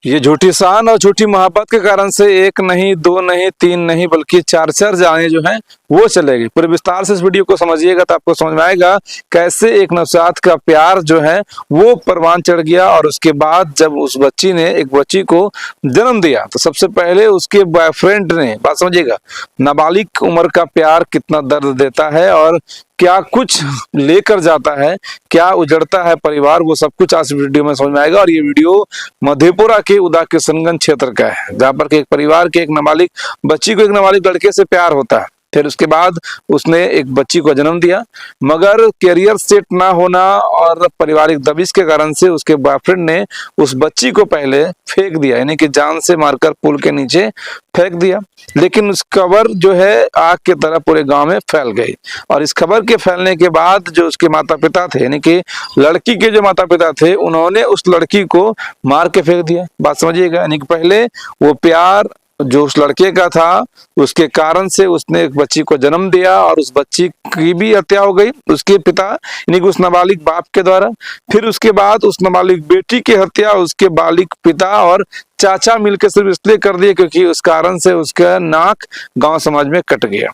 ये झूठी शान और झूठी मोहब्बत के कारण से एक नहीं, दो नहीं, तीन नहीं, बल्कि चार चार जाने जो हैं वो चलेगी। पूरे विस्तार से इस वीडियो को समझिएगा तो आपको समझ में आएगा कैसे एक नवजात का प्यार जो है वो परवान चढ़ गया। और उसके बाद जब उस बच्ची ने एक बच्ची को जन्म दिया तो सबसे पहले उसके बॉयफ्रेंड ने, बात समझिएगा, नाबालिग उम्र का प्यार कितना दर्द देता है और क्या कुछ लेकर जाता है, क्या उजड़ता है परिवार, वो सब कुछ आज वीडियो में समझ में आएगा। और ये वीडियो मधेपुरा के उदा किशनगंज क्षेत्र का है, जहाँ पर एक परिवार के एक नाबालिग बच्ची को एक नाबालिग लड़के से प्यार होता है। फिर उसके बाद उसने एक बच्ची को जन्म दिया, मगर करियर सेट ना होना और पारिवारिक दबिश के कारण से उसके बॉयफ्रेंड ने उस बच्ची को पहले फेंक दिया, यानी कि जान से मारकर पुल के नीचे फेंक दिया। लेकिन उस खबर जो है आग की तरह पूरे गांव में फैल गई। और इस खबर के फैलने के बाद जो उसके माता पिता थे, यानी कि लड़की के जो माता पिता थे, उन्होंने उस लड़की को मार के फेंक दिया। बात समझिएगा, यानी कि पहले वो प्यार जो उस लड़के का था उसके कारण से उसने एक बच्ची को जन्म दिया और उस बच्ची की भी हत्या हो गई उसके पिता, यानी कि उस नाबालिग बाप के द्वारा। फिर उसके बाद उस नाबालिग बेटी की हत्या उसके बालिग पिता और चाचा मिलकर सिर्फ इसलिए कर दिए क्योंकि उस कारण से उसका नाक गांव समाज में कट गया।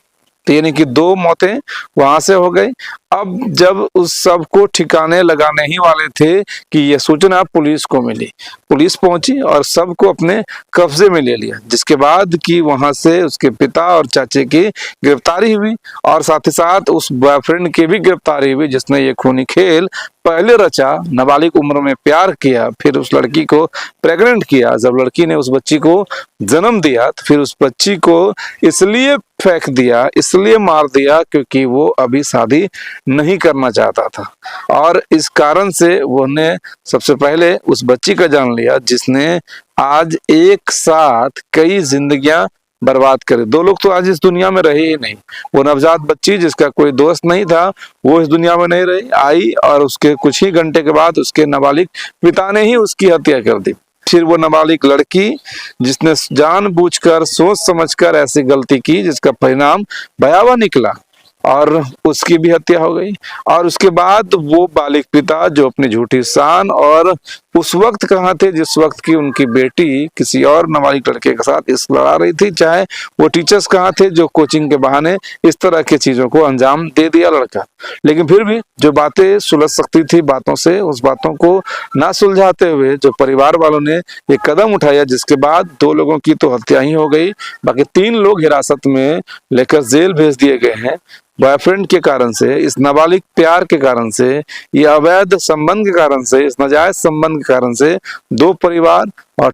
तो यानी कि दो मौतें वहां से हो गई। अब जब उस सब को ठिकाने लगाने ही वाले थे कि यह सूचना पुलिस को मिली, पुलिस पहुंची और सबको अपने कब्जे में ले लिया, जिसके बाद कि वहां से उसके पिता और चाचे की गिरफ्तारी हुई और साथ ही साथ उस बॉयफ्रेंड की भी गिरफ्तारी हुई जिसने ये खूनी खेल पहले रचा, नाबालिग उम्र में प्यार किया, फिर उस लड़की को प्रेग्नेंट किया। जब लड़की ने उस बच्ची को जन्म दिया तो फिर उस बच्ची को इसलिए फेंक दिया, इसलिए मार दिया क्योंकि वो अभी शादी नहीं करना चाहता था। और इस कारण से वो ने सबसे पहले उस बच्ची का जान लिया जिसने आज एक साथ कई जिंदगियां बर्बाद करे। दो लोग तो आज इस दुनिया में रहे ही नहीं। वो नवजात बच्ची जिसका कोई दोस्त नहीं था वो इस दुनिया में नहीं रही, आई और उसके कुछ ही घंटे के बाद उसके नाबालिग पिता ने ही उसकी हत्या कर दी। फिर वो नाबालिग लड़की जिसने जानबूझकर सोच समझकर ऐसी गलती की जिसका परिणाम भयावह निकला और उसकी भी हत्या हो गई। और उसके बाद वो बालिग पिता जो अपनी झूठी शान और उस वक्त कहाँ थे जिस वक्त की उनकी बेटी किसी और नाबालिग लड़के के साथ इस लड़ा रही थी, चाहे वो टीचर्स कहाँ थे जो कोचिंग के बहाने इस तरह की चीजों को अंजाम दे दिया लड़का। लेकिन फिर भी जो बातें सुलझ सकती थी बातों से, उस बातों को ना सुलझाते हुए जो परिवार वालों ने ये कदम उठाया जिसके बाद दो लोगों की तो हत्या ही हो गई, बाकी 3 लोग हिरासत में लेकर जेल भेज दिए गए हैं बॉयफ्रेंड के कारण से, इस नाबालिग प्यार के कारण से, ये अवैध संबंध के कारण से, इस नाजायज संबंध के कारण से। 2 परिवार